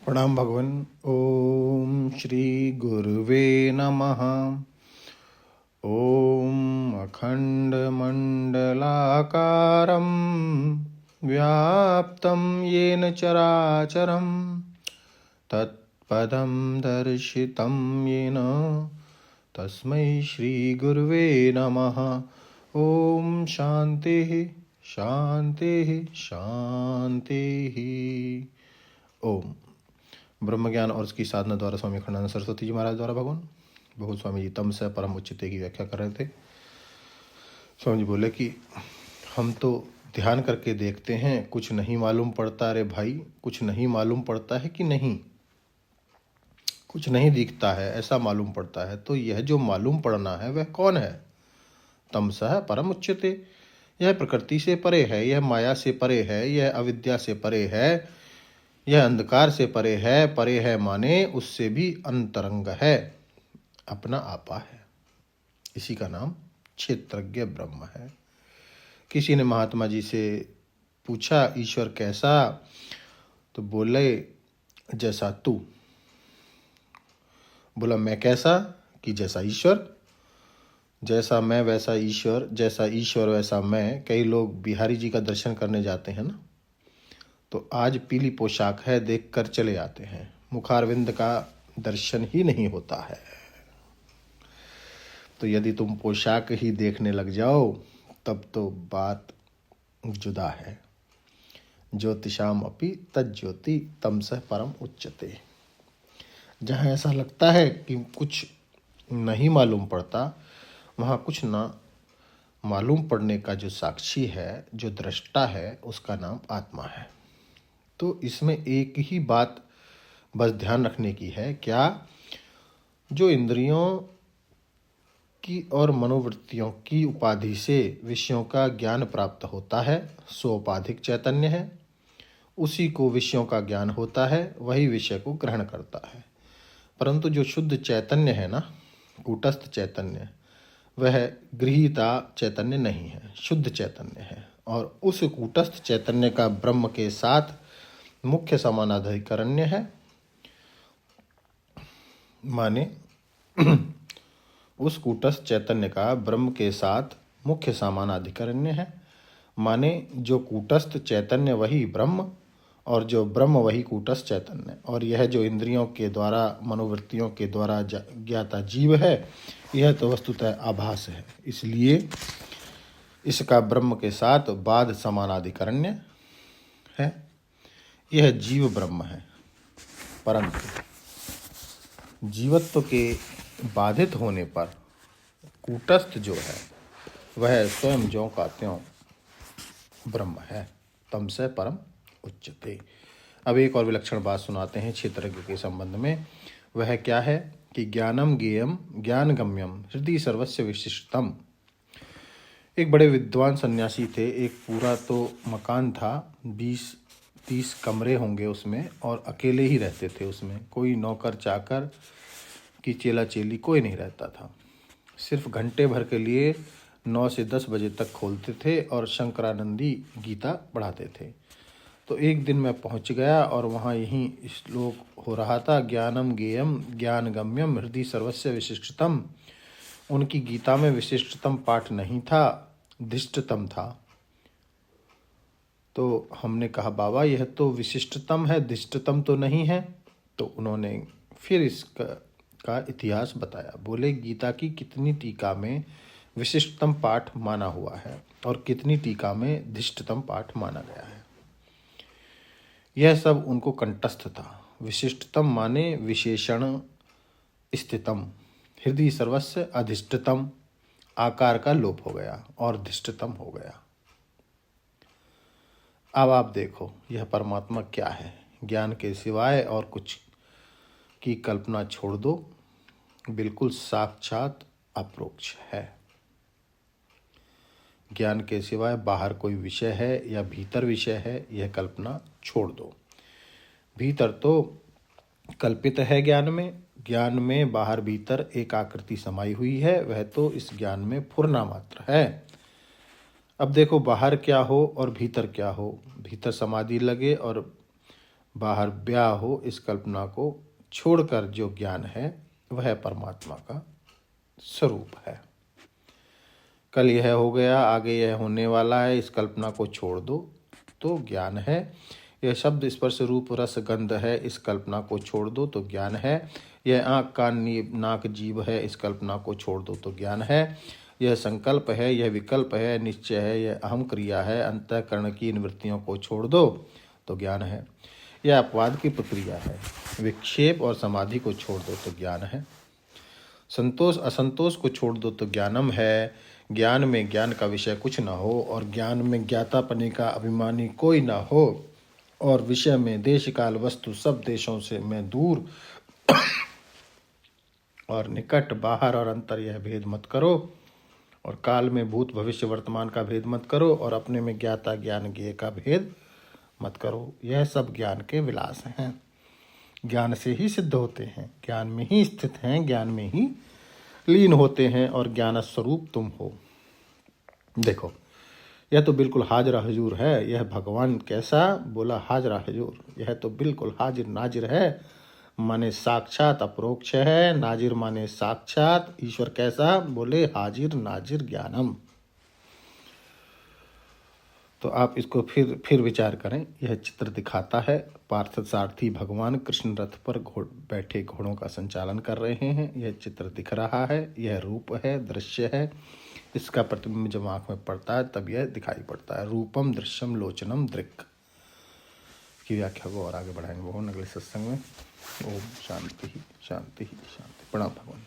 प्रणाम भगवान। ओम श्री गुरुवे नमः। ओम अखंड मंडलाकारं व्याप्तं येन चराचरं तत्पदं दर्शितं येन तस्मै श्री गुरुवे नमः। ओम शांति शांति शांति। ओम ब्रह्म ज्ञान और उसकी साधना द्वारा स्वामी अखंडानंद सरस्वती जी महाराज द्वारा भगवान बहुत स्वामी जी तम से परम उच्चते की व्याख्या कर रहे थे। स्वामी जी बोले कि हम तो ध्यान करके देखते हैं, कुछ नहीं मालूम पड़ता। अरे भाई, कुछ नहीं मालूम पड़ता है कि नहीं, कुछ नहीं दिखता है ऐसा मालूम पड़ता है। तो यह जो मालूम पड़ना है वह कौन है? तमसः परम उच्चते। यह प्रकृति से परे है, यह माया से परे है, यह अविद्या से परे है, यह अंधकार से परे है। परे है माने उससे भी अंतरंग है, अपना आपा है। इसी का नाम क्षेत्रज्ञ ब्रह्म है। किसी ने महात्मा जी से पूछा ईश्वर कैसा, तो बोले जैसा तू। बोला मैं कैसा? कि जैसा ईश्वर। जैसा मैं वैसा ईश्वर, जैसा ईश्वर वैसा मैं। कई लोग बिहारी जी का दर्शन करने जाते हैं ना, तो आज पीली पोशाक है देखकर चले आते हैं, मुखारविंद का दर्शन ही नहीं होता है। तो यदि तुम पोशाक ही देखने लग जाओ तब तो बात जुदा है। ज्योतिषाम अपि तज्ज्योति तमसः परम उच्चते। जहाँ ऐसा लगता है कि कुछ नहीं मालूम पड़ता, वहाँ कुछ ना मालूम पड़ने का जो साक्षी है, जो दृष्टा है, उसका नाम आत्मा है। तो इसमें एक ही बात बस ध्यान रखने की है, क्या? जो इंद्रियों की और मनोवृत्तियों की उपाधि से विषयों का ज्ञान प्राप्त होता है सो उपाधिक चैतन्य है। उसी को विषयों का ज्ञान होता है, वही विषय को ग्रहण करता है। परंतु जो शुद्ध चैतन्य है ना, कूटस्थ चैतन्य, वह गृहीता चैतन्य नहीं है, शुद्ध चैतन्य है। और उस कूटस्थ चैतन्य का ब्रह्म के साथ मुख्य समानाधिकरण्य है। माने उस कूटस्थ चैतन्य का ब्रह्म के साथ मुख्य समानाधिकरण्य है। माने जो कूटस्थ चैतन्य वही ब्रह्म, और जो ब्रह्म वही कूटस्थ चैतन्य। और यह जो इंद्रियों के द्वारा, मनोवृत्तियों के द्वारा ज्ञाता जीव है, यह तो वस्तुतः आभास है। इसलिए इसका ब्रह्म के साथ बाध समानाधिकरण्य है। यह जीव ब्रह्म है। परंतु जीवत्व के बाधित होने पर कूटस्थ जो है वह स्वयं ज्यों का त्यों ब्रह्म है। तमसे परम उच्चते। अब एक और विलक्षण बात सुनाते हैं क्षेत्रज्ञ के संबंध में। वह क्या है कि ज्ञानम ज्ञेयम ज्ञान गम्यम हृदय सर्वस्य विशिष्टतम। एक बड़े विद्वान सन्यासी थे। एक पूरा तो मकान था, 20-30 कमरे होंगे उसमें, और अकेले ही रहते थे उसमें। कोई नौकर चाकर की चेला चेली कोई नहीं रहता था। सिर्फ घंटे भर के लिए 9 से 10 बजे तक खोलते थे और शंकरानंदी गीता पढ़ाते थे। तो एक दिन मैं पहुंच गया और वहाँ यही श्लोक हो रहा था, ज्ञानम ज्ञेयम ज्ञान गम्यम हृदय सर्वस्य विशिष्टतम। उनकी गीता में विशिष्टतम पाठ नहीं था, दिष्टतम था। तो हमने कहा बाबा यह तो विशिष्टतम है, दिष्टतम तो नहीं है। तो उन्होंने फिर इसका इतिहास बताया। बोले गीता की कितनी टीका में विशिष्टतम पाठ माना हुआ है और कितनी टीका में दिष्टतम पाठ माना गया है। यह सब उनको कंठस्थ था। विशिष्टतम माने विशेषण स्थितम, हृदय सर्वस्य अधिष्ठतम, आकार का लोप हो गया और धिष्टतम हो गया। अब आप देखो यह परमात्मा क्या है। ज्ञान के सिवाय और कुछ की कल्पना छोड़ दो, बिल्कुल साक्षात अप्रोक्ष है। ज्ञान के सिवाय बाहर कोई विषय है या भीतर विषय है, यह कल्पना छोड़ दो। भीतर तो कल्पित है ज्ञान में, ज्ञान में बाहर भीतर एक आकृति समाई हुई है, वह तो इस ज्ञान में फुरना मात्र है। अब देखो बाहर क्या हो और भीतर क्या हो। भीतर समाधि लगे और बाहर ब्याह हो, इस कल्पना को छोड़कर जो ज्ञान है वह परमात्मा का स्वरूप है। कल यह हो गया, आगे यह होने वाला है, इस कल्पना को छोड़ दो तो ज्ञान है। यह शब्द स्पर्श रूप रस गंध है, इस कल्पना को छोड़ दो तो ज्ञान है। यह आँख कान नाक जीभ है, इस कल्पना को छोड़ दो तो ज्ञान है। यह संकल्प है, यह विकल्प है, निश्चय है, यह अहम क्रिया है, अंतःकरण की इन वृत्तियों को छोड़ दो तो ज्ञान है। यह अपवाद की प्रक्रिया है, विक्षेप और समाधि को छोड़ दो तो ज्ञान है। संतोष असंतोष को छोड़ दो तो ज्ञानम है। ज्ञान में ज्ञान का विषय कुछ न हो और ज्ञान में ज्ञातापने का अभिमानी कोई न हो, और विषय में देश काल वस्तु सब देशों से में दूर और निकट बाहर और अंतर यह भेद मत करो, और काल में भूत भविष्य वर्तमान का भेद मत करो, और अपने में ज्ञाता ज्ञान ज्ञेय का भेद मत करो। यह सब ज्ञान के विलास हैं, ज्ञान से ही सिद्ध होते हैं, ज्ञान में ही स्थित हैं, ज्ञान में ही लीन होते हैं, और ज्ञान स्वरूप तुम हो। देखो, यह तो बिल्कुल हाजरा हजूर है। यह भगवान कैसा? बोला हाजरा हजूर। यह तो बिल्कुल हाजिर नाजिर है, माने साक्षात अपरोक्ष है। नाजिर माने साक्षात। ईश्वर कैसा? बोले हाजिर नाजिर ज्ञानम। तो आप इसको फिर विचार करें। यह चित्र दिखाता है पार्थ सारथी भगवान कृष्ण रथ पर बैठे घोड़ों का संचालन कर रहे हैं। यह चित्र दिख रहा है, यह रूप है, दृश्य है। इसका प्रतिबिंब जब आँख में पड़ता है तब यह दिखाई पड़ता है। रूपम दृश्यम लोचनम दृक् की व्याख्या को और आगे बढ़ाएंगे वो अगले सत्संग में। ओम शांति शांति शांति। प्रणाम भगवान।